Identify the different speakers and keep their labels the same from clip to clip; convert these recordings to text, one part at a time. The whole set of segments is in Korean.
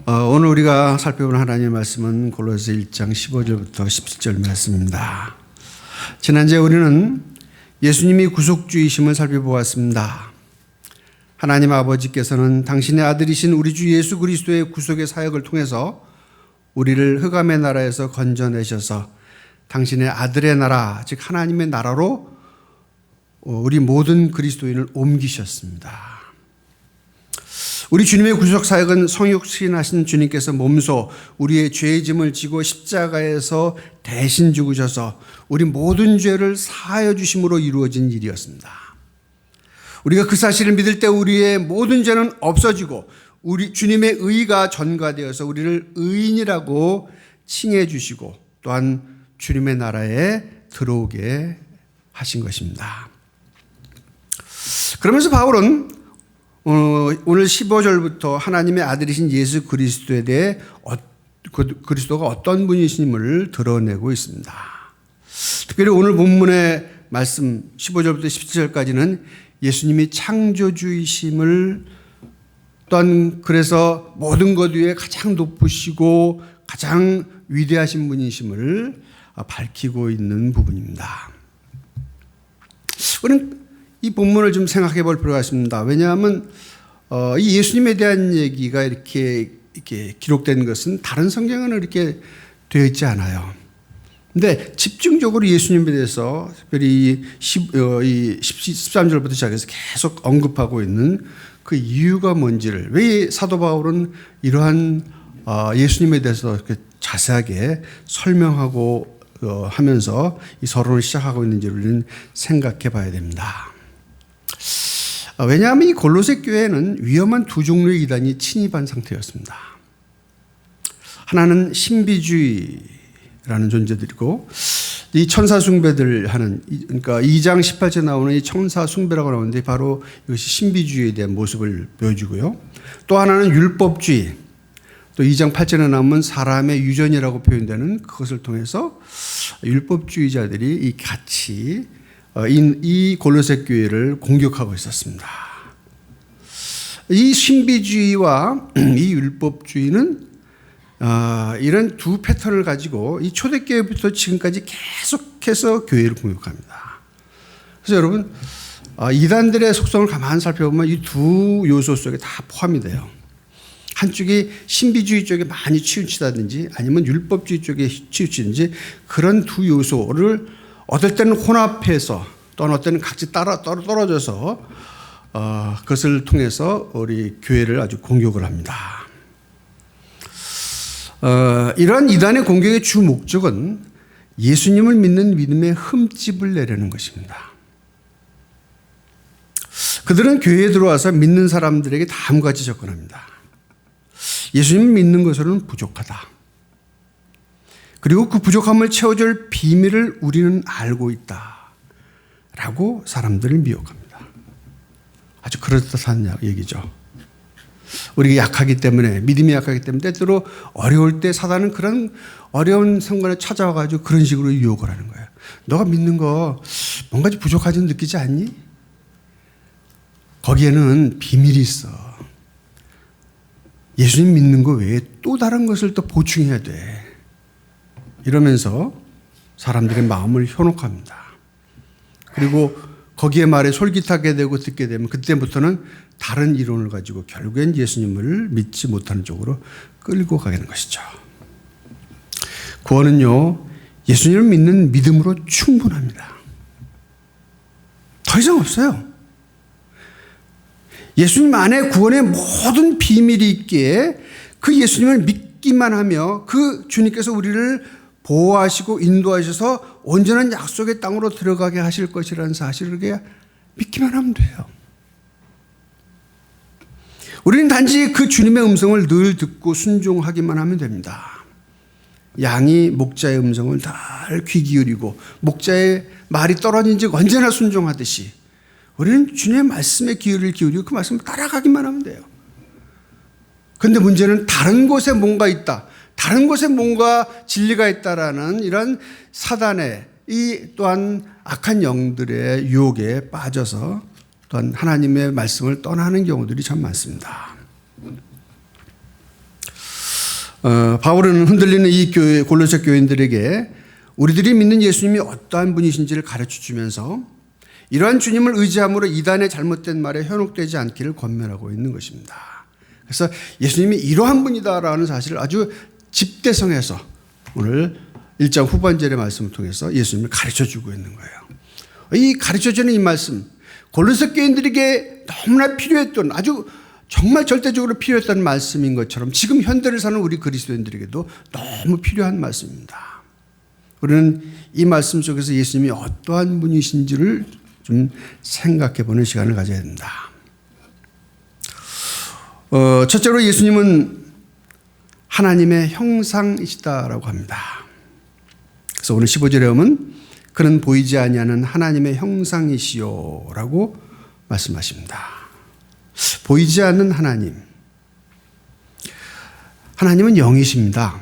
Speaker 1: 오늘 우리가 살펴본 하나님의 말씀은 골로새 1장 15절부터 17절 말씀입니다. 지난주에 우리는 예수님이 구속주이심을 살펴보았습니다. 하나님 아버지께서는 당신의 아들이신 우리 주 예수 그리스도의 구속의 사역을 통해서 우리를 흑암의 나라에서 건져내셔서 당신의 아들의 나라, 즉 하나님의 나라로 우리 모든 그리스도인을 옮기셨습니다. 우리 주님의 구속 사역은 성육신하신 주님께서 몸소 우리의 죄의 짐을 지고 십자가에서 대신 죽으셔서 우리 모든 죄를 사하여 주심으로 이루어진 일이었습니다. 우리가 그 사실을 믿을 때 우리의 모든 죄는 없어지고 우리 주님의 의가 전가되어서 우리를 의인이라고 칭해 주시고 또한 주님의 나라에 들어오게 하신 것입니다. 그러면서 바울은 오늘 15절부터 하나님의 아들이신 예수 그리스도에 대해 그리스도가 어떤 분이심을 드러내고 있습니다. 특별히 오늘 본문의 말씀 15절부터 17절까지는 예수님이 창조주이심을 또한 그래서 모든 것 위에 가장 높으시고 가장 위대하신 분이심을 밝히고 있는 부분입니다. 우리는 이 본문을 좀 생각해 볼 필요가 있습니다. 왜냐하면 이 예수님에 대한 얘기가 이렇게 기록된 것은 다른 성경에는 이렇게 되어 있지 않아요. 근데 집중적으로 예수님에 대해서 특별히 13절부터 시작해서 계속 언급하고 있는 그 이유가 뭔지를, 왜 사도 바울은 이러한 예수님에 대해서 이렇게 자세하게 설명하고 하면서 이 서론을 시작하고 있는지를 우리는 생각해 봐야 됩니다. 왜냐하면 이 골로새 교회는 위험한 두 종류의 이단이 침입한 상태였습니다. 하나는 신비주의라는 존재들이고 이 천사 숭배들 하는, 그러니까 2장 18절에 나오는 이 천사 숭배라고 나오는데 바로 이것이 신비주의에 대한 모습을 보여주고요. 또 하나는 율법주의, 또 2장 8절에 나오면 사람의 유전이라고 표현되는 그것을 통해서 율법주의자들이 이 같이 이 골로새 교회를 공격하고 있었습니다. 이 신비주의와 이 율법주의는 이런 두 패턴을 가지고 이 초대교회부터 지금까지 계속해서 교회를 공격합니다. 그래서 여러분, 이단들의 속성을 가만히 살펴보면 이 두 요소 속에 다 포함이 돼요. 한쪽이 신비주의 쪽에 많이 치우치다든지 아니면 율법주의 쪽에 치우치든지 그런 두 요소를 어떨 때는 혼합해서 또는 어떨 때는 각지 떨어져서 그것을 통해서 우리 교회를 아주 공격을 합니다. 이러한 이단의 공격의 주 목적은 예수님을 믿는 믿음의 흠집을 내려는 것입니다. 그들은 교회에 들어와서 믿는 사람들에게 다음과 같이 접근합니다. 예수님을 믿는 것으로는 부족하다. 그리고 그 부족함을 채워줄 비밀을 우리는 알고 있다. 라고 사람들을 미혹합니다. 아주 그럴듯한 얘기죠. 우리가 약하기 때문에, 믿음이 약하기 때문에 때때로 어려울 때 사단은 그런 어려운 순간에 찾아와가지고 그런 식으로 유혹을 하는 거예요. 너가 믿는 거 뭔가 좀 부족하지 느끼지 않니? 거기에는 비밀이 있어. 예수님 믿는 거 외에 또 다른 것을 또 보충해야 돼. 이러면서 사람들의 마음을 현혹합니다. 그리고 거기에 말에 솔깃하게 되고 듣게 되면 그때부터는 다른 이론을 가지고 결국엔 예수님을 믿지 못하는 쪽으로 끌고 가는 것이죠. 구원은요, 예수님을 믿는 믿음으로 충분합니다. 더 이상 없어요. 예수님 안에 구원의 모든 비밀이 있기에 그 예수님을 믿기만 하며 그 주님께서 우리를 보호하시고 인도하셔서 온전한 약속의 땅으로 들어가게 하실 것이라는 사실을 믿기만 하면 돼요. 우리는 단지 그 주님의 음성을 늘 듣고 순종하기만 하면 됩니다. 양이 목자의 음성을 늘 귀 기울이고 목자의 말이 떨어진 즉 언제나 순종하듯이 우리는 주님의 말씀에 귀를 기울이고 그 말씀을 따라가기만 하면 돼요. 그런데 문제는 다른 곳에 뭔가 있다. 다른 곳에 뭔가 진리가 있다라는 이런 사단의 이 또한 악한 영들의 유혹에 빠져서 또한 하나님의 말씀을 떠나는 경우들이 참 많습니다. 바울은 흔들리는 이 교회, 골로새 교인들에게 우리들이 믿는 예수님이 어떠한 분이신지를 가르쳐 주면서 이러한 주님을 의지함으로 이단의 잘못된 말에 현혹되지 않기를 권면하고 있는 것입니다. 그래서 예수님이 이러한 분이다라는 사실을 아주 집대성해서 오늘 1장 후반절의 말씀을 통해서 예수님을 가르쳐 주고 있는 거예요. 이 가르쳐 주는 이 말씀, 골로새 교인들에게 너무나 필요했던, 아주 정말 절대적으로 필요했던 말씀인 것처럼 지금 현대를 사는 우리 그리스도인들에게도 너무 필요한 말씀입니다. 우리는 이 말씀 속에서 예수님이 어떠한 분이신지를 좀 생각해 보는 시간을 가져야 됩니다. 첫째로 예수님은 하나님의 형상이시다라고 합니다. 그래서 오늘 15절에 보면 그는 보이지 아니하는 하나님의 형상이시요라고 말씀하십니다. 보이지 않는 하나님. 하나님은 영이십니다.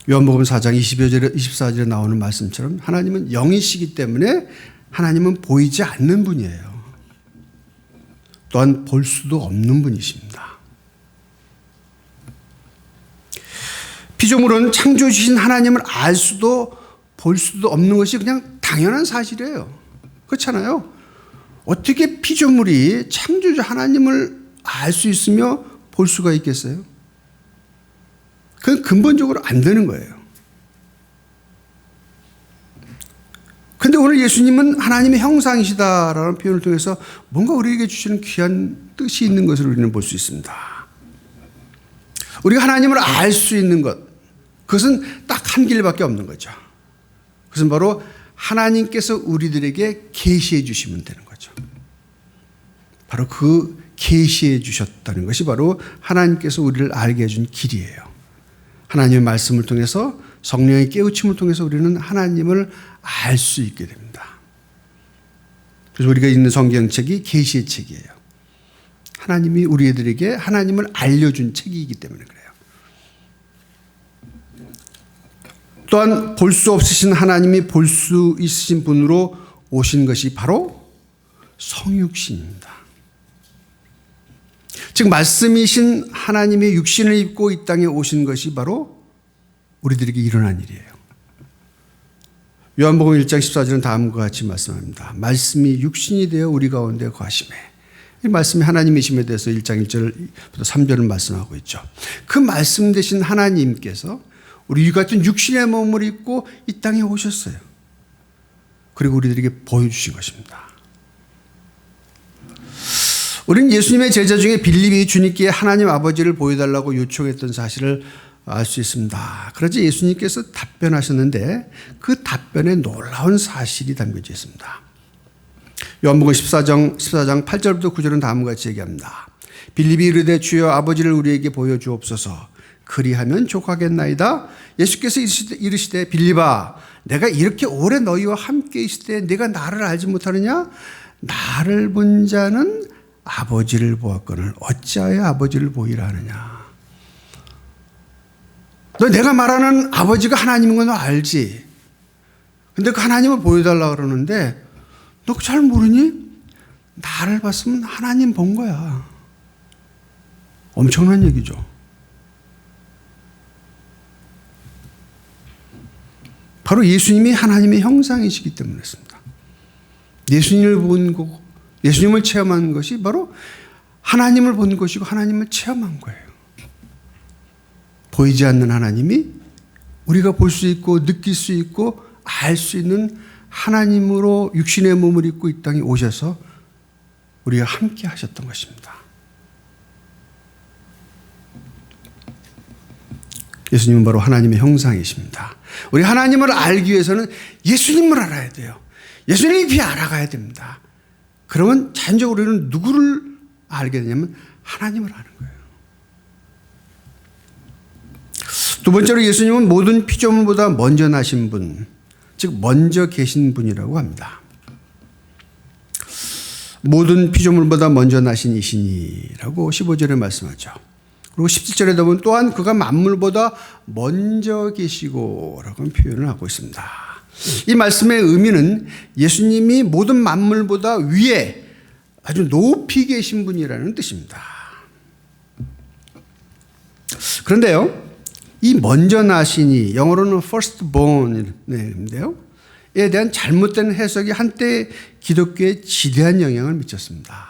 Speaker 1: 요한복음 4장 24절에 나오는 말씀처럼 하나님은 영이시기 때문에 하나님은 보이지 않는 분이에요. 또한 볼 수도 없는 분이십니다. 피조물은 창조주신 하나님을 알 수도 볼 수도 없는 것이 그냥 당연한 사실이에요. 그렇잖아요. 어떻게 피조물이 창조주 하나님을 알 수 있으며 볼 수가 있겠어요? 그건 근본적으로 안 되는 거예요. 그런데 오늘 예수님은 하나님의 형상이시다라는 표현을 통해서 뭔가 우리에게 주시는 귀한 뜻이 있는 것을 우리는 볼 수 있습니다. 우리가 하나님을 알 수 있는 것, 그것은 딱 한 길밖에 없는 거죠. 그것은 바로 하나님께서 우리들에게 계시해 주시면 되는 거죠. 바로 그 계시해 주셨다는 것이 바로 하나님께서 우리를 알게 해준 길이에요. 하나님의 말씀을 통해서 성령의 깨우침을 통해서 우리는 하나님을 알 수 있게 됩니다. 그래서 우리가 읽는 성경책이 계시의 책이에요. 하나님이 우리들에게 하나님을 알려준 책이기 때문에 그래요. 또한 볼 수 없으신 하나님이 볼 수 있으신 분으로 오신 것이 바로 성육신입니다. 즉 말씀이신 하나님의 육신을 입고 이 땅에 오신 것이 바로 우리들에게 일어난 일이에요. 요한복음 1장 14절은 다음과 같이 말씀합니다. 말씀이 육신이 되어 우리 가운데 거하시매. 이 말씀이 하나님이심에 대해서 1장 1절부터 3절을 말씀하고 있죠. 그 말씀 되신 하나님께서 우리 같은 육신의 몸을 입고 이 땅에 오셨어요. 그리고 우리들에게 보여주신 것입니다. 우리는 예수님의 제자 중에 빌립이 주님께 하나님 아버지를 보여달라고 요청했던 사실을 알 수 있습니다. 그러자 예수님께서 답변하셨는데 그 답변에 놀라운 사실이 담겨져 있습니다. 요한복음 14장 8절부터 9절은 다음과 같이 얘기합니다. 빌립이 이르되 주여 아버지를 우리에게 보여주옵소서. 그리하면 족하겠나이다. 예수께서 이르시되 빌립아 내가 이렇게 오래 너희와 함께 있을 때 내가 나를 알지 못하느냐? 나를 본 자는 아버지를 보았거늘 어찌하여 아버지를 보이라 하느냐. 너 내가 말하는 아버지가 하나님인 건 너 알지. 근데 그 하나님을 보여달라 그러는데 너 잘 모르니? 나를 봤으면 하나님 본 거야. 엄청난 얘기죠. 바로 예수님이 하나님의 형상이시기 때문에 그렇습니다. 예수님을 본 거, 예수님을 체험한 것이 바로 하나님을 본 것이고 하나님을 체험한 거예요. 보이지 않는 하나님이 우리가 볼 수 있고 느낄 수 있고 알 수 있는 하나님으로 육신의 몸을 입고 이 땅에 오셔서 우리가 함께 하셨던 것입니다. 예수님은 바로 하나님의 형상이십니다. 우리 하나님을 알기 위해서는 예수님을 알아야 돼요. 예수님이 비 알아가야 됩니다. 그러면 자연적으로 우리는 누구를 알게 되냐면 하나님을 아는 거예요. 두 번째로 예수님은 모든 피조물보다 먼저 나신 분, 즉 먼저 계신 분이라고 합니다. 모든 피조물보다 먼저 나신 이시니라고 15절에 말씀하죠. 그리고 17절에 보면 또한 그가 만물보다 먼저 계시고 라고 표현을 하고 있습니다. 이 말씀의 의미는 예수님이 모든 만물보다 위에 아주 높이 계신 분이라는 뜻입니다. 그런데요, 이 먼저 나시니, 영어로는 firstborn인데요, 에 대한 잘못된 해석이 한때 기독교에 지대한 영향을 미쳤습니다.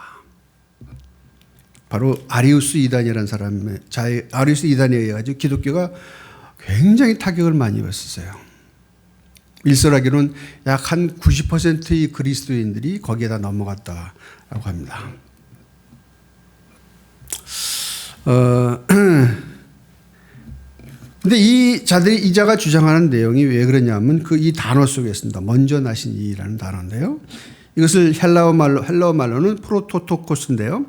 Speaker 1: 바로 아리우스 이단이라는 사람의 아리우스 이단에 의해 가지고 기독교가 굉장히 타격을 많이 입었어요. 일설하기로는 약 한 90%의 그리스도인들이 거기에다 넘어갔다라고 합니다. 근데 이 자가 주장하는 내용이 왜 그러냐면 이 단어 속에 있습니다. 먼저 나신 이라는 단어인데요. 이것을 헬라어 말로는 프로토토코스인데요.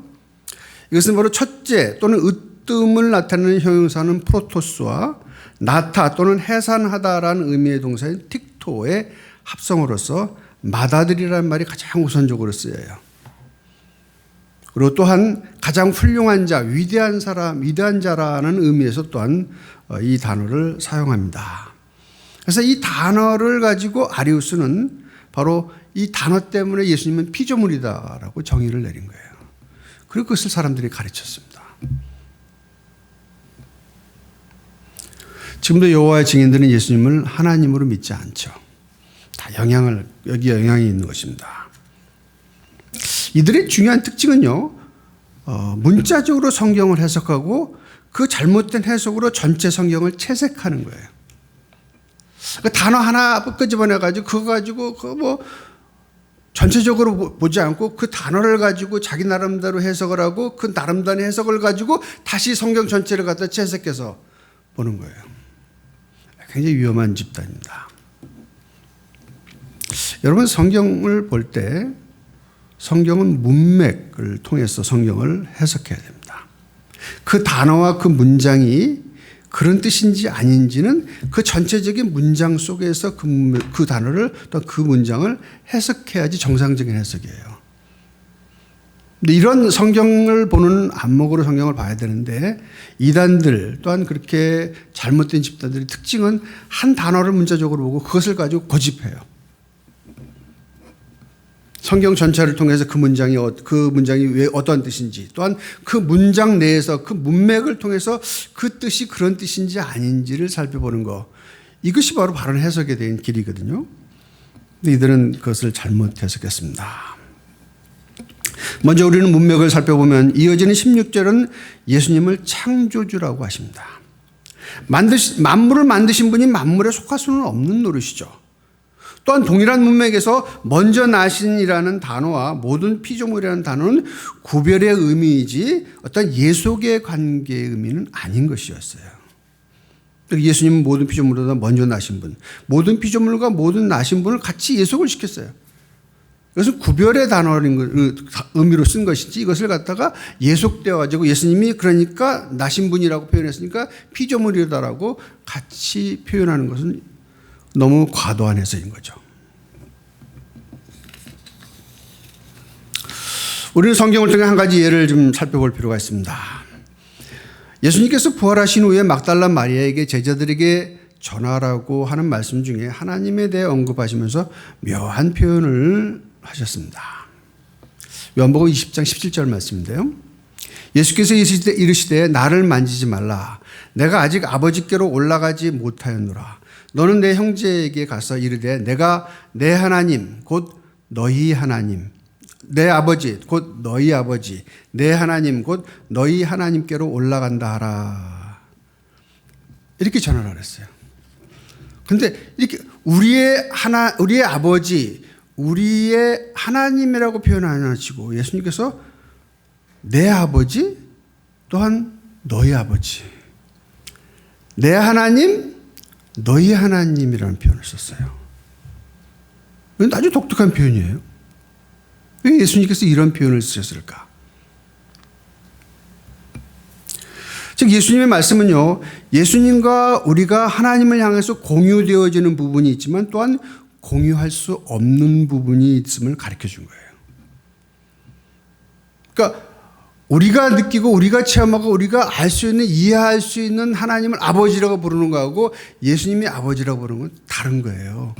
Speaker 1: 이것은 바로 첫째 또는 으뜸을 나타내는 형용사는 프로토스와 나타 또는 해산하다라는 의미의 동사인 틱토의 합성어로서 맏아들이라는 말이 가장 우선적으로 쓰여요. 그리고 또한 가장 훌륭한 자, 위대한 사람, 위대한 자라는 의미에서 또한 이 단어를 사용합니다. 그래서 이 단어를 가지고 아리우스는 바로 이 단어 때문에 예수님은 피조물이다라고 정의를 내린 거예요. 그리고 그것을 사람들이 가르쳤습니다. 지금도 여호와의 증인들은 예수님을 하나님으로 믿지 않죠. 다 여기 영향이 있는 것입니다. 이들의 중요한 특징은요, 문자적으로 성경을 해석하고 그 잘못된 해석으로 전체 성경을 채색하는 거예요. 그 단어 하나 끄집어내가지고 그거 가지고 전체적으로 보지 않고 그 단어를 가지고 자기 나름대로 해석을 하고 그 나름대로 해석을 가지고 다시 성경 전체를 갖다 채색해서 보는 거예요. 굉장히 위험한 집단입니다. 여러분, 성경을 볼 때 성경은 문맥을 통해서 성경을 해석해야 됩니다. 그 단어와 그 문장이 그런 뜻인지 아닌지는 그 전체적인 문장 속에서 그 단어를 또 그 문장을 해석해야지 정상적인 해석이에요. 근데 이런 성경을 보는 안목으로 성경을 봐야 되는데 이단들 또한 그렇게 잘못된 집단들의 특징은 한 단어를 문자적으로 보고 그것을 가지고 고집해요. 성경 전체를 통해서 그 문장이 왜 어떤 뜻인지, 또한 그 문장 내에서 그 문맥을 통해서 그 뜻이 그런 뜻인지 아닌지를 살펴보는 것, 이것이 바로 바른 해석에 대한 길이거든요. 근데 이들은 그것을 잘못 해석했습니다. 먼저 우리는 문맥을 살펴보면 이어지는 16절은 예수님을 창조주라고 하십니다. 만물을 만드신 분이 만물에 속할 수는 없는 노릇이죠. 또한 동일한 문맥에서 먼저 나신이라는 단어와 모든 피조물이라는 단어는 구별의 의미이지 어떤 예속의 관계의 의미는 아닌 것이었어요. 예수님은 모든 피조물보다 먼저 나신 분, 모든 피조물과 모든 나신 분을 같이 예속을 시켰어요. 이것은 구별의 단어인 의미로 쓴 것이지 이것을 갖다가 예속되어 가지고 예수님이 그러니까 나신 분이라고 표현했으니까 피조물이다라고 같이 표현하는 것은 너무 과도한 해석인 거죠. 우리는 성경을 통해 한 가지 예를 좀 살펴볼 필요가 있습니다. 예수님께서 부활하신 후에 막달라 마리아에게 제자들에게 전하라고 하는 말씀 중에 하나님에 대해 언급하시면서 묘한 표현을 하셨습니다. 요한복음 20장 17절 말씀인데요. 예수께서 이르시되 나를 만지지 말라. 내가 아직 아버지께로 올라가지 못하였노라. 너는 내 형제에게 가서 이르되 내가 내 하나님 곧 너희 하나님, 내 아버지 곧 너희 아버지, 내 하나님 곧 너희 하나님께로 올라간다 하라. 이렇게 전하라 그랬어요. 그런데 이렇게 우리의 아버지, 우리의 하나님이라고 표현 안 하시고 예수님께서 내 아버지 또한 너희 아버지, 내 하나님 너희 하나님이라는 표현을 썼어요. 이건 아주 독특한 표현이에요. 왜 예수님께서 이런 표현을 쓰셨을까? 즉 예수님의 말씀은요, 예수님과 우리가 하나님을 향해서 공유되어지는 부분이 있지만 또한 공유할 수 없는 부분이 있음을 가르쳐 준 거예요. 그러니까 우리가 느끼고 우리가 체험하고 우리가 알 수 있는, 이해할 수 있는 하나님을 아버지라고 부르는 거하고 예수님이 아버지라고 부르는 건 다른 거예요.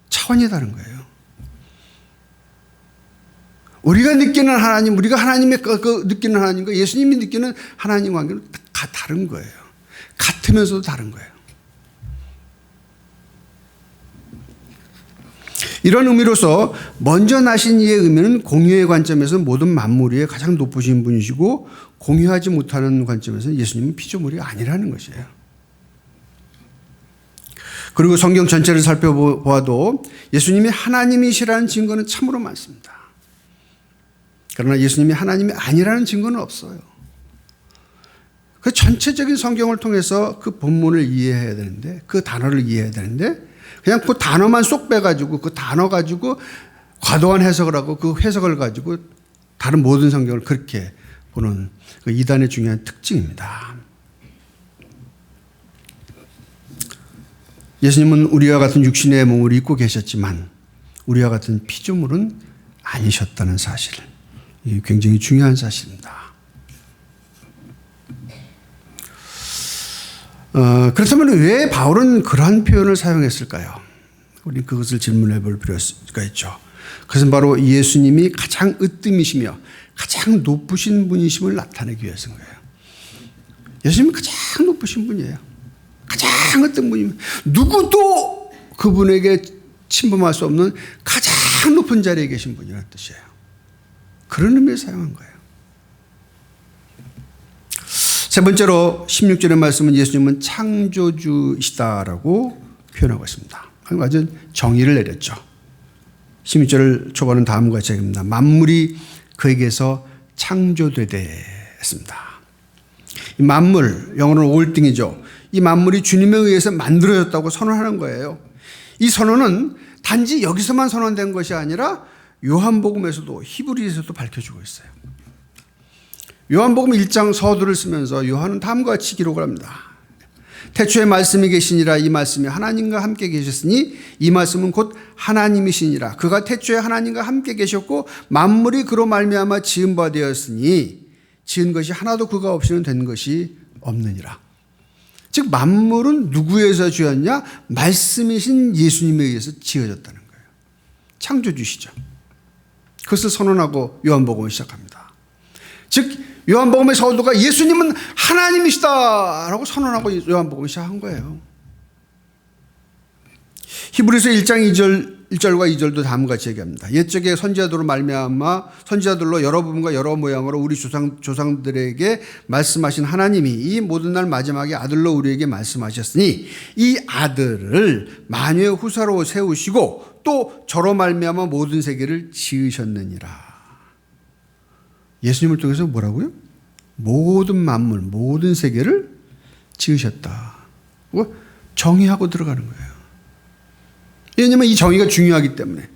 Speaker 1: 차원이 다른 거예요. 우리가 느끼는 하나님, 우리가 하나님의 느끼는 하나님과 예수님이 느끼는 하나님 관계는 다 다른 거예요. 같으면서도 다른 거예요. 이런 의미로서 먼저 나신 이의 의미는 공유의 관점에서 모든 만물 위에 가장 높으신 분이시고 공유하지 못하는 관점에서는 예수님은 피조물이 아니라는 것이에요. 그리고 성경 전체를 살펴보아도 예수님이 하나님이시라는 증거는 참으로 많습니다. 그러나 예수님이 하나님이 아니라는 증거는 없어요. 그 전체적인 성경을 통해서 그 본문을 이해해야 되는데, 그 단어를 이해해야 되는데, 그냥 그 단어만 쏙 빼가지고 그 단어 가지고 과도한 해석을 하고 그 해석을 가지고 다른 모든 성경을 그렇게 보는 그 이단의 중요한 특징입니다. 예수님은 우리와 같은 육신의 몸을 입고 계셨지만 우리와 같은 피조물은 아니셨다는 사실. 이게 굉장히 중요한 사실입니다. 그렇다면 왜 바울은 그러한 표현을 사용했을까요? 우리 그것을 질문해 볼 필요가 있죠. 그것은 바로 예수님이 가장 으뜸이시며 가장 높으신 분이심을 나타내기 위해서인 거예요. 예수님은 가장 높으신 분이에요. 가장 으뜸 분이면 누구도 그분에게 침범할 수 없는 가장 높은 자리에 계신 분이라는 뜻이에요. 그런 의미에서 사용한 거예요. 세 번째로 16절의 말씀은 예수님은 창조주시다라고 표현하고 있습니다. 아주 정의를 내렸죠. 16절 초반은 다음과 같이 얘기합니다. 만물이 그에게서 창조되되 했습니다. 이 만물, 영어로는 올띵이죠. 이 만물이 주님에 의해서 만들어졌다고 선언하는 거예요. 이 선언은 단지 여기서만 선언된 것이 아니라 요한복음에서도 히브리서도 밝혀주고 있어요. 요한복음 1장 서두를 쓰면서 요한은 다음과 같이 기록을 합니다. 태초에 말씀이 계시니라. 이 말씀이 하나님과 함께 계셨으니 이 말씀은 곧 하나님이시니라. 그가 태초에 하나님과 함께 계셨고 만물이 그로 말미암아 지은 바 되었으니 지은 것이 하나도 그가 없이는 된 것이 없느니라. 즉 만물은 누구에서 지었냐? 말씀이신 예수님에 의해서 지어졌다는 거예요. 창조주시죠. 그것을 선언하고 요한복음을 시작합니다. 즉 요한복음의 서두가 예수님은 하나님이시다라고 선언하고 요한복음을 시작한 거예요. 히브리서 1장 1절과 2절도 다음과 같이 얘기합니다. 옛적에 선지자들로 말미암아 선지자들로 여러 부분과 여러 모양으로 우리 조상들에게 말씀하신 하나님이 이 모든 날 마지막에 아들로 우리에게 말씀하셨으니 이 아들을 만유의 후사로 세우시고 또 저로 말미암아 모든 세계를 지으셨느니라. 예수님을 통해서 뭐라고요? 모든 만물, 모든 세계를 지으셨다. 정의하고 들어가는 거예요. 왜냐하면 이 정의가 중요하기 때문에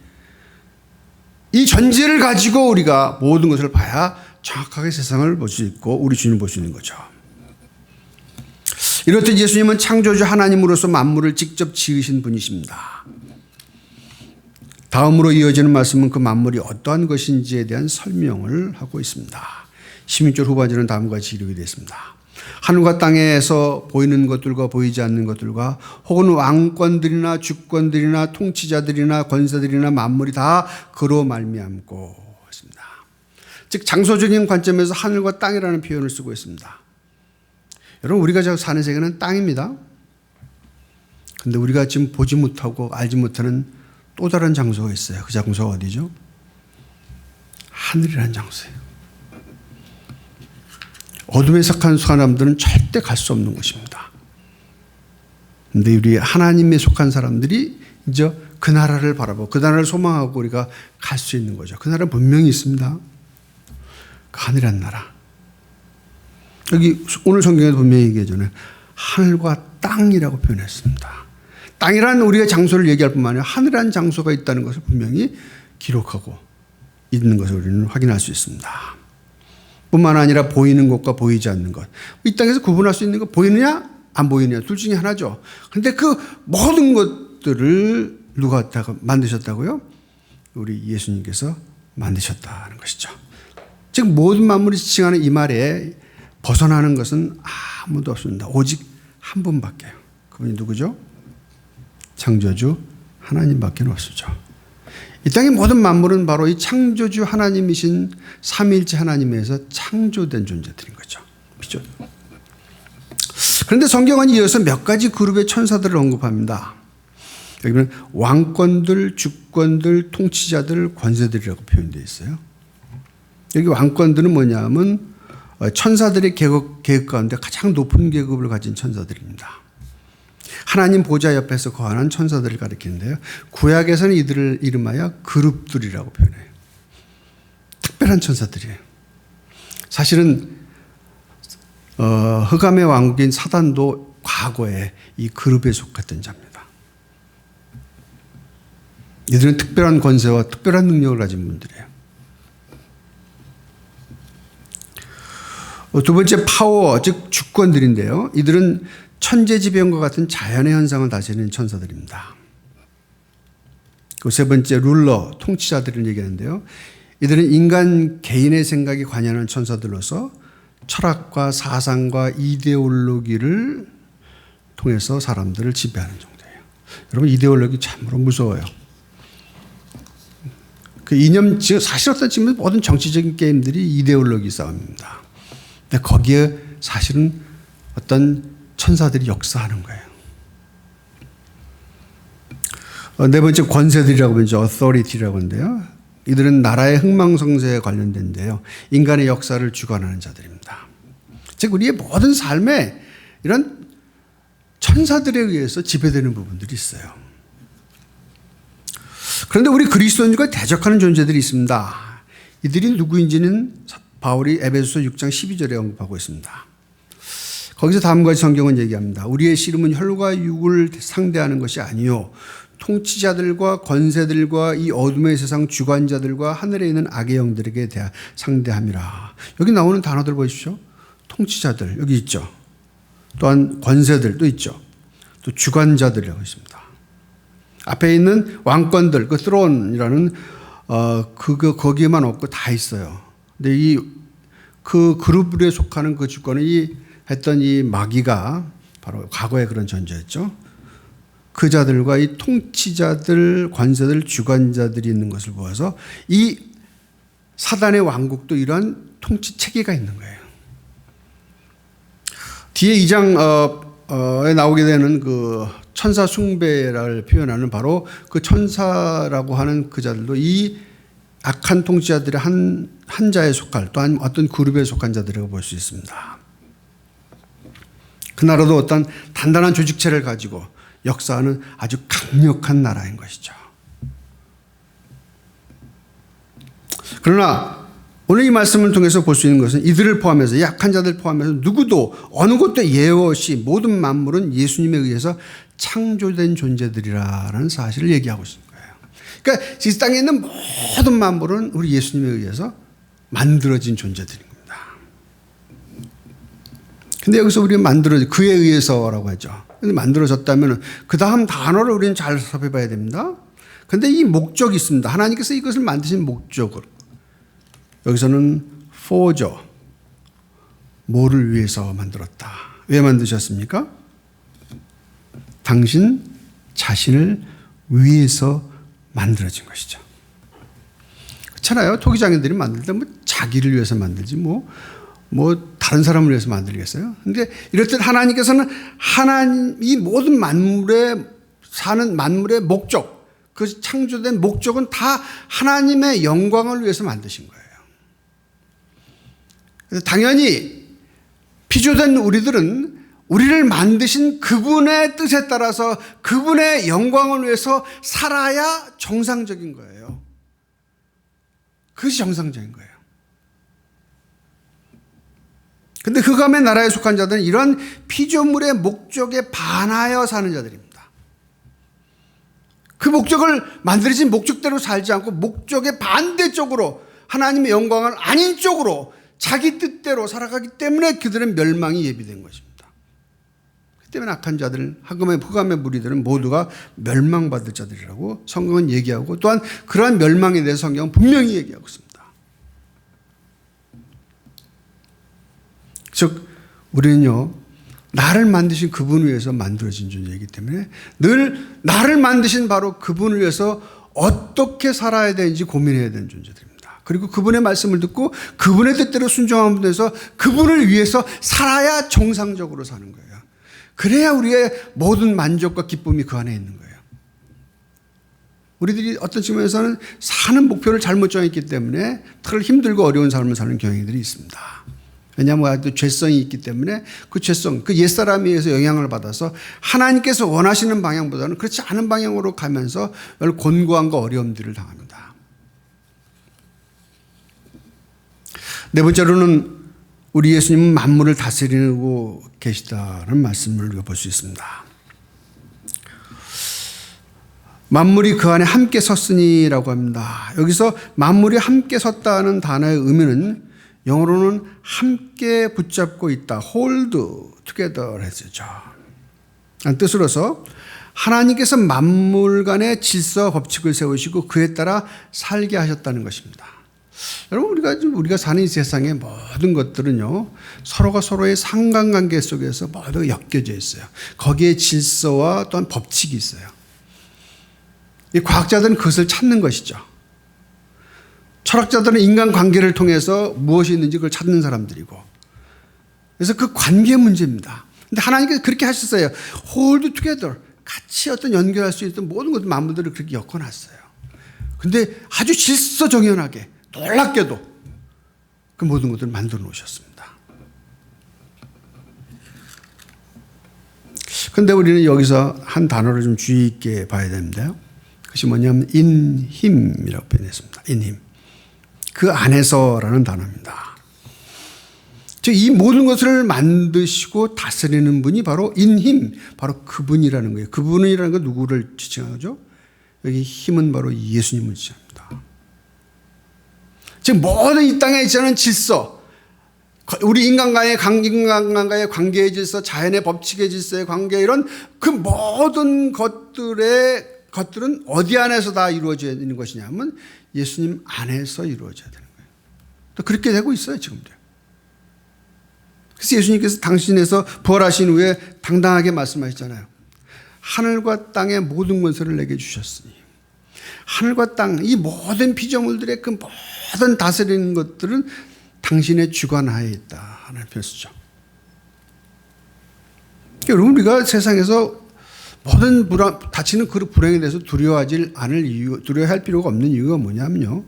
Speaker 1: 이 전제를 가지고 우리가 모든 것을 봐야 정확하게 세상을 볼 수 있고 우리 주님을 볼 수 있는 거죠. 이렇듯 예수님은 창조주 하나님으로서 만물을 직접 지으신 분이십니다. 다음으로 이어지는 말씀은 그 만물이 어떠한 것인지에 대한 설명을 하고 있습니다. 16절 후반절은 다음과 같이 기록이 되어 있습니다. 하늘과 땅에서 보이는 것들과 보이지 않는 것들과 혹은 왕권들이나 주권들이나 통치자들이나 권세들이나 만물이 다 그로 말미암고 있습니다. 즉 장소적인 관점에서 하늘과 땅이라는 표현을 쓰고 있습니다. 여러분 우리가 사는 세계는 땅입니다. 그런데 우리가 지금 보지 못하고 알지 못하는 또 다른 장소가 있어요. 그 장소가 어디죠? 하늘이라는 장소예요. 어둠에 속한 사람들은 절대 갈 수 없는 곳입니다. 그런데 우리 하나님에 속한 사람들이 이제 그 나라를 바라보고 그 나라를 소망하고 우리가 갈 수 있는 거죠. 그 나라는 분명히 있습니다. 그 하늘이라는 나라. 여기 오늘 성경에도 분명히 얘기하잖아요. 하늘과 땅이라고 표현했습니다. 땅이라는 우리가 장소를 얘기할 뿐만 아니라 하늘이라는 장소가 있다는 것을 분명히 기록하고 있는 것을 우리는 확인할 수 있습니다. 뿐만 아니라 보이는 것과 보이지 않는 것. 이 땅에서 구분할 수 있는 것 보이느냐 안 보이느냐 둘 중에 하나죠. 그런데 그 모든 것들을 누가 만드셨다고요? 우리 예수님께서 만드셨다는 것이죠. 즉 모든 만물이 지칭하는 이 말에 벗어나는 것은 아무도 없습니다. 오직 한 분밖에요. 그분이 누구죠? 창조주 하나님밖에 없으죠. 이 땅의 모든 만물은 바로 이 창조주 하나님이신 삼위일체 하나님에서 창조된 존재들인 거죠. 그렇죠? 그런데 성경은 이어서 몇 가지 그룹의 천사들을 언급합니다. 여기는 왕권들, 주권들, 통치자들, 권세들이라고 표현되어 있어요. 여기 왕권들은 뭐냐면 천사들의 계급 가운데 가장 높은 계급을 가진 천사들입니다. 하나님 보좌 옆에서 거하는 천사들을 가리키는데요. 구약에서는 이들을 이름하여 그룹들이라고 표현해요. 특별한 천사들이에요. 사실은 흑암의 왕국인 사단도 과거에 이 그룹에 속했던 자입니다. 이들은 특별한 권세와 특별한 능력을 가진 분들이에요. 두 번째 파워, 즉 주권들인데요. 이들은 천재지변과 같은 자연의 현상을 다스리는 천사들입니다. 그 세 번째 룰러, 통치자들을 얘기하는데요. 이들은 인간 개인의 생각에 관여하는 천사들로서 철학과 사상과 이데올로기를 통해서 사람들을 지배하는 정도예요. 여러분 이데올로기 참으로 무서워요. 그 이념, 사실 어떤 측면 모든 정치적인 게임들이 이데올로기 싸움입니다. 근데 거기에 사실은 어떤 천사들이 역사하는 거예요. 네 번째 권세들이라고 하면 authority라고 하는데요. 이들은 나라의 흥망성쇠에 관련된데요. 인간의 역사를 주관하는 자들입니다. 즉 우리의 모든 삶에 이런 천사들에 의해서 지배되는 부분들이 있어요. 그런데 우리 그리스도인과 대적하는 존재들이 있습니다. 이들이 누구인지는 바울이 에베소서 6장 12절에 언급하고 있습니다. 거기서 다음과 같이 성경은 얘기합니다. 우리의 씨름은 혈과 육을 상대하는 것이 아니요 통치자들과 권세들과 이 어둠의 세상 주관자들과 하늘에 있는 악의 영들에게 대하 상대함이라. 여기 나오는 단어들 보십시오. 통치자들 여기 있죠. 또한 권세들도 있죠. 또 주관자들이라고 있습니다. 앞에 있는 왕권들, 그 스론이라는 거기에만 없고 다 있어요. 근데 그 그룹에 속하는 그 주권이 했던 이 마귀가 바로 과거의 그런 존재였죠. 그 자들과 이 통치자들, 관세들, 주관자들이 있는 것을 보아서 이 사단의 왕국도 이러한 통치 체계가 있는 거예요. 뒤에 2장에 나오게 되는 그 천사 숭배를 표현하는 바로 그 천사라고 하는 그 자들도 이 악한 통치자들의 한 자에 속할 또한 어떤 그룹에 속한 자들이라고 볼 수 있습니다. 그 나라도 어떤 단단한 조직체를 가지고 역사하는 아주 강력한 나라인 것이죠. 그러나 오늘 이 말씀을 통해서 볼 수 있는 것은 이들을 포함해서 약한 자들 포함해서 누구도 어느 것도 예외 없이 모든 만물은 예수님에 의해서 창조된 존재들이라는 사실을 얘기하고 있는 거예요. 그러니까 이 땅에 있는 모든 만물은 우리 예수님에 의해서 만들어진 존재들입니다. 근데 여기서 우리가 그에 의해서라고 하죠. 근데 만들어졌다면 그 다음 단어를 우리는 잘 살펴봐야 됩니다. 근데 이 목적이 있습니다. 하나님께서 이것을 만드신 목적을 여기서는 for죠. 뭐를 위해서 만들었다. 왜 만드셨습니까? 당신 자신을 위해서 만들어진 것이죠. 그렇잖아요. 토기장인들이 만들 때 뭐 자기를 위해서 만들지 뭐 다른 사람을 위해서 만들겠어요? 근데 이렇듯 하나님께서는 이 모든 만물에 사는 만물의 목적, 그 창조된 목적은 다 하나님의 영광을 위해서 만드신 거예요. 그래서 당연히 피조된 우리들은 우리를 만드신 그분의 뜻에 따라서 그분의 영광을 위해서 살아야 정상적인 거예요. 그것이 정상적인 거예요. 그런데 흑암의 나라에 속한 자들은 이런 피조물의 목적에 반하여 사는 자들입니다. 그 목적을 만들어진 목적대로 살지 않고 목적의 반대쪽으로 하나님의 영광을 아닌 쪽으로 자기 뜻대로 살아가기 때문에 그들은 멸망이 예비된 것입니다. 그 때문에 악한 자들, 흑암의 무리들은 모두가 멸망받을 자들이라고 성경은 얘기하고 또한 그러한 멸망에 대해서 성경은 분명히 얘기하고 있습니다. 즉 우리는요 나를 만드신 그분을 위해서 만들어진 존재이기 때문에 늘 나를 만드신 바로 그분을 위해서 어떻게 살아야 되는지 고민해야 되는 존재들입니다. 그리고 그분의 말씀을 듣고 그분의 뜻대로 순종함으로 해서 그분을 위해서 살아야 정상적으로 사는 거예요. 그래야 우리의 모든 만족과 기쁨이 그 안에 있는 거예요. 우리들이 어떤 측면에서는 사는 목표를 잘못 정했기 때문에 덜 힘들고 어려운 삶을 사는 경향들이 있습니다. 왜냐하면 아직도 죄성이 있기 때문에 그 죄성, 그 옛사람에 의해서 영향을 받아서 하나님께서 원하시는 방향보다는 그렇지 않은 방향으로 가면서 곤고함과 어려움들을 당합니다. 네 번째로는 우리 예수님은 만물을 다스리고 계시다는 말씀을 우리가 볼 수 있습니다. 만물이 그 안에 함께 섰으니라고 합니다. 여기서 만물이 함께 섰다는 단어의 의미는 영어로는 함께 붙잡고 있다. hold together 했죠. 뜻으로서 하나님께서 만물 간의 질서와 법칙을 세우시고 그에 따라 살게 하셨다는 것입니다. 여러분 우리가 사는 이 세상의 모든 것들은요 서로가 서로의 상관관계 속에서 모두 엮여져 있어요. 거기에 질서와 또한 법칙이 있어요. 이 과학자들은 그것을 찾는 것이죠. 철학자들은 인간관계를 통해서 무엇이 있는지 그걸 찾는 사람들이고, 그래서 그 관계 문제입니다. 근데 하나님께서 그렇게 하셨어요. hold together, 같이 어떤 연결할 수 있던 모든 것들 만물들을 그렇게 엮어놨어요. 근데 아주 질서정연하게 놀랍게도 그 모든 것들을 만들어 놓으셨습니다. 그런데 우리는 여기서 한 단어를 좀 주의 있게 봐야 되는데요. 그것이 뭐냐면 in him이라고 표현했습니다. in him. 그 안에서라는 단어입니다. 즉 이 모든 것을 만드시고 다스리는 분이 바로 in him, 바로 그분이라는 거예요. 그분이라는 건 누구를 지칭하는 거죠? 여기 힘은 바로 예수님을 지칭합니다. 즉 모든 이 땅에 있는 질서, 우리 인간과의 관계의 질서, 자연의 법칙의 질서의 관계, 이런 그 모든 것들은 어디 안에서 다 이루어져야 되는 것이냐면 예수님 안에서 이루어져야 되는 거예요. 또 그렇게 되고 있어요, 지금도. 그래서 예수님께서 당신에서 부활하신 후에 당당하게 말씀하셨잖아요. 하늘과 땅의 모든 권세를 내게 주셨으니, 하늘과 땅, 이 모든 피조물들의 그 모든 다스리는 것들은 당신의 주관하에 있다 하는 표현이죠. 여러분 우리가 세상에서 모든 다치는 그 불행에 대해서 두려워할 필요가 없는 이유가 뭐냐면요,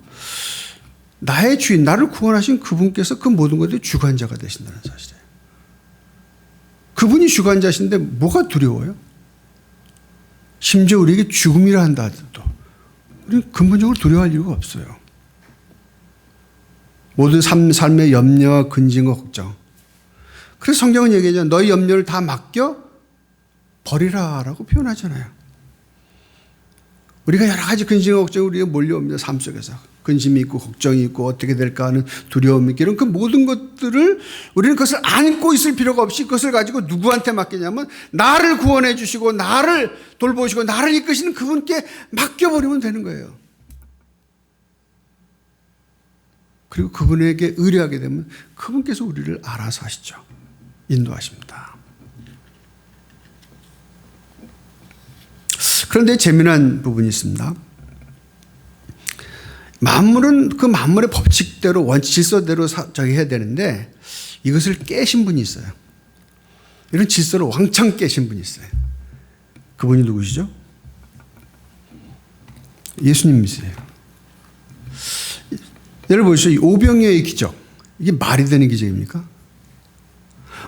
Speaker 1: 나의 주인, 나를 구원하신 그분께서 그 모든 것의 주관자가 되신다는 사실이에요. 그분이 주관자신데 뭐가 두려워요? 심지어 우리에게 죽음이라 한다 하더라도 우리는 근본적으로 두려워할 이유가 없어요. 모든 삶의 염려와 근심과 걱정. 그래서 성경은 얘기하잖아요. 너희 염려를 다 맡겨 버리라라고 표현하잖아요. 우리가 여러 가지 근심과 걱정이 우리가 몰려옵니다. 삶 속에서. 근심이 있고 걱정이 있고 어떻게 될까 하는 두려움이 있고 이런 그 모든 것들을 우리는 그것을 안고 있을 필요가 없이 그것을 가지고 누구한테 맡기냐면 나를 구원해 주시고 나를 돌보시고 나를 이끄시는 그분께 맡겨버리면 되는 거예요. 그리고 그분에게 의뢰하게 되면 그분께서 우리를 알아서 하시죠. 인도하십니다. 그런데 재미난 부분이 있습니다. 만물은 그 만물의 법칙대로 질서대로 해야 되는데 이것을 깨신 분이 있어요. 이런 질서를 왕창 깨신 분이 있어요. 그분이 누구시죠? 예수님이세요. 예를 보시죠. 오병이어의 기적. 이게 말이 되는 기적입니까?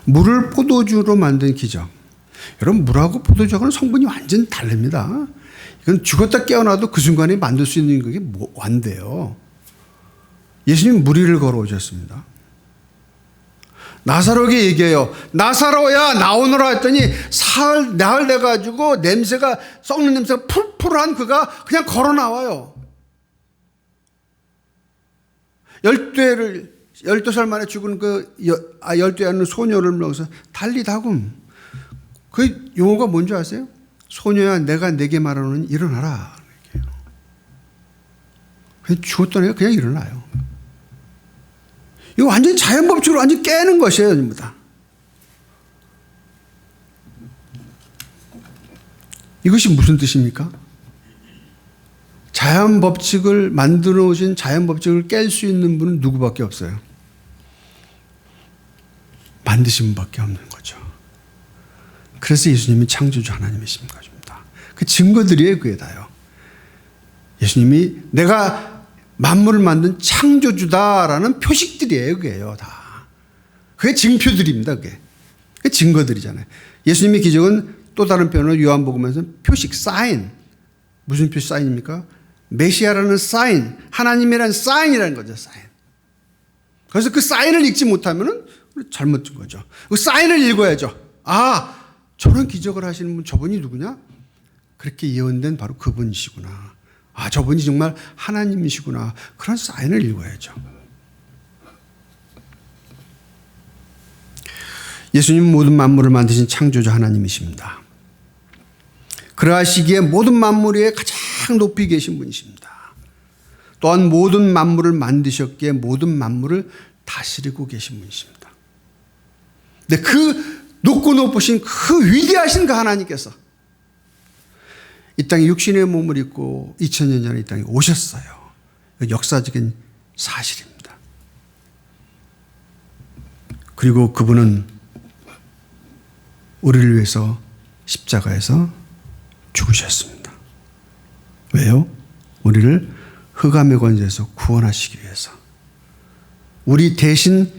Speaker 1: 물을 포도주로 만든 기적. 여러분 물하고 포도주하고는 성분이 완전히 다릅니다. 이건 죽었다 깨어나도 그 순간에 만들 수 있는 게 안 돼요. 예수님 무리를 걸어오셨습니다. 나사로에게 얘기해요. 나사로야 나오너라 했더니 나흘 돼가지고 냄새가 썩는 냄새가 풀풀한 그가 그냥 걸어 나와요. 12살 만에 죽은 그 12살 소녀를 불러서 달리다금. 그 용어가 뭔지 아세요? 소녀야 내가 내게 말하노니 일어나라. 그냥 죽었던 애가 그냥 일어나요. 이거 완전히 자연법칙으로 완전히 깨는 것이에요. 전부 다. 이것이 무슨 뜻입니까? 자연법칙을 만들어 오신 자연법칙을 깰 수 있는 분은 누구밖에 없어요. 만드신 분밖에 없는 거죠. 그래서 예수님이 창조주 하나님이신 것입니다. 그 증거들이에요. 그게 다요. 예수님이 내가 만물을 만든 창조주다라는 표식들이에요. 그게요. 다. 그게 증표들입니다. 그게 증거들이잖아요. 예수님의 기적은 또 다른 표현으로 요한복음에서는 표식, 사인. 무슨 표시 사인입니까? 메시아라는 사인, 하나님이라는 사인이라는 거죠. 사인. 그래서 그 사인을 읽지 못하면 잘못 준 거죠. 그 사인을 읽어야죠. 아, 저런 기적을 하시는 분 저분이 누구냐? 그렇게 예언된 바로 그분이시구나. 아, 저분이 정말 하나님이시구나. 그런 사인을 읽어야죠. 예수님은 모든 만물을 만드신 창조주 하나님이십니다. 그러하시기에 모든 만물 위에 가장 높이 계신 분이십니다. 또한 모든 만물을 만드셨기에 모든 만물을 다스리고 계신 분이십니다. 근데 그 높고 높으신 그 위대하신 그 하나님께서 이 땅에 육신의 몸을 입고 2000년 전에 이 땅에 오셨어요. 역사적인 사실입니다. 그리고 그분은 우리를 위해서 십자가에서 죽으셨습니다. 왜요? 우리를 흑암의 권세에서 구원하시기 위해서. 우리 대신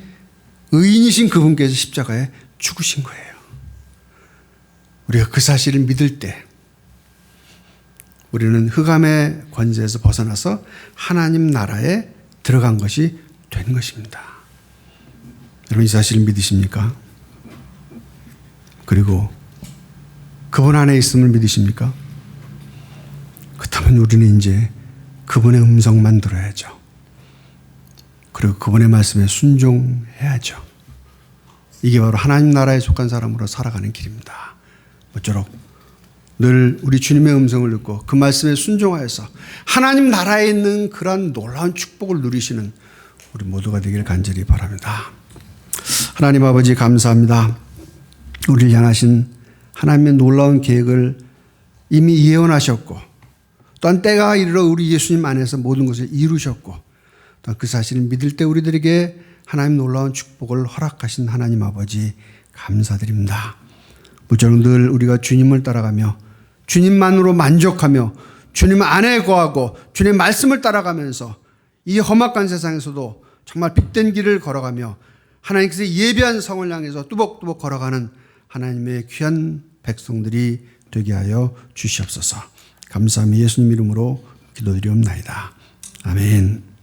Speaker 1: 의인이신 그분께서 십자가에 죽으신 거예요. 우리가 그 사실을 믿을 때 우리는 흑암의 권세에서 벗어나서 하나님 나라에 들어간 것이 된 것입니다. 여러분 이 사실을 믿으십니까? 그리고 그분 안에 있음을 믿으십니까? 그렇다면 우리는 이제 그분의 음성만 들어야죠. 그리고 그분의 말씀에 순종해야죠. 이게 바로 하나님 나라에 속한 사람으로 살아가는 길입니다. 모쪼록 늘 우리 주님의 음성을 듣고 그 말씀에 순종하여서 하나님 나라에 있는 그러한 놀라운 축복을 누리시는 우리 모두가 되기를 간절히 바랍니다. 하나님 아버지 감사합니다. 우리를 향하신 하나님의 놀라운 계획을 이미 예언하셨고 또한 때가 이르러 우리 예수님 안에서 모든 것을 이루셨고 또한 그 사실을 믿을 때 우리들에게 하나님 놀라운 축복을 허락하신 하나님 아버지 감사드립니다. 모쪼록 늘 우리가 주님을 따라가며 주님만으로 만족하며 주님 안에 거하고 주님의 말씀을 따라가면서 이 험악한 세상에서도 정말 빛된 길을 걸어가며 하나님께서 예비한 성을 향해서 뚜벅뚜벅 걸어가는 하나님의 귀한 백성들이 되게 하여 주시옵소서. 감사함이 예수님 이름으로 기도드리옵나이다. 아멘.